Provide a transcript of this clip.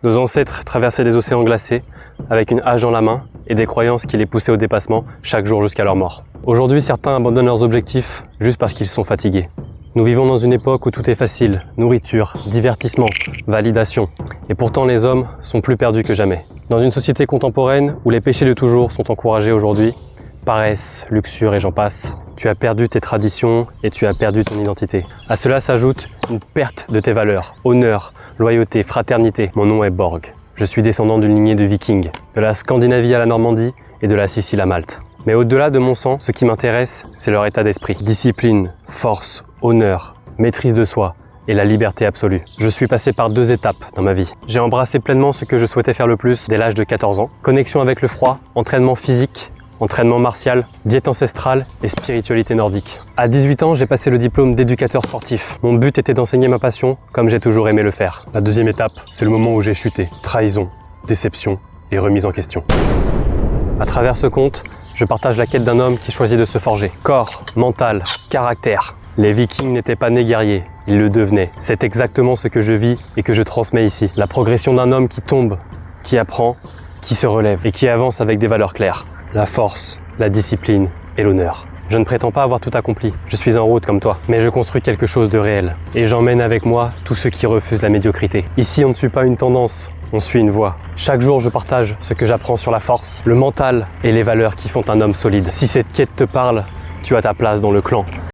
Nos ancêtres traversaient des océans glacés avec une hache dans la main et des croyances qui les poussaient au dépassement chaque jour jusqu'à leur mort. Aujourd'hui, certains abandonnent leurs objectifs juste parce qu'ils sont fatigués. Nous vivons dans une époque où tout est facile, nourriture, divertissement, validation. Et pourtant les hommes sont plus perdus que jamais. Dans une société contemporaine où les péchés de toujours sont encouragés aujourd'hui, paresse, luxure et j'en passe, tu as perdu tes traditions et tu as perdu ton identité. À cela s'ajoute une perte de tes valeurs, honneur, loyauté, fraternité. Mon nom est Borg. Je suis descendant d'une lignée de vikings, de la Scandinavie à la Normandie et de la Sicile à Malte. Mais au-delà de mon sang, ce qui m'intéresse, c'est leur état d'esprit. Discipline, force, honneur, maîtrise de soi et la liberté absolue. Je suis passé par 2 étapes dans ma vie. J'ai embrassé pleinement ce que je souhaitais faire le plus dès l'âge de 14 ans. Connexion avec le froid, entraînement physique, entraînement martial, diète ancestrale et spiritualité nordique. À 18 ans, j'ai passé le diplôme d'éducateur sportif. Mon but était d'enseigner ma passion comme j'ai toujours aimé le faire. La 2e étape, c'est le moment où j'ai chuté. Trahison, déception et remise en question. À travers ce conte, je partage la quête d'un homme qui choisit de se forger. Corps, mental, caractère. Les Vikings n'étaient pas nés guerriers, ils le devenaient. C'est exactement ce que je vis et que je transmets ici. La progression d'un homme qui tombe, qui apprend, qui se relève et qui avance avec des valeurs claires. La force, la discipline et l'honneur. Je ne prétends pas avoir tout accompli, je suis en route comme toi, mais je construis quelque chose de réel. Et j'emmène avec moi tous ceux qui refusent la médiocrité. Ici, on ne suit pas une tendance, on suit une voie. Chaque jour, je partage ce que j'apprends sur la force, le mental et les valeurs qui font un homme solide. Si cette quête te parle, tu as ta place dans le clan.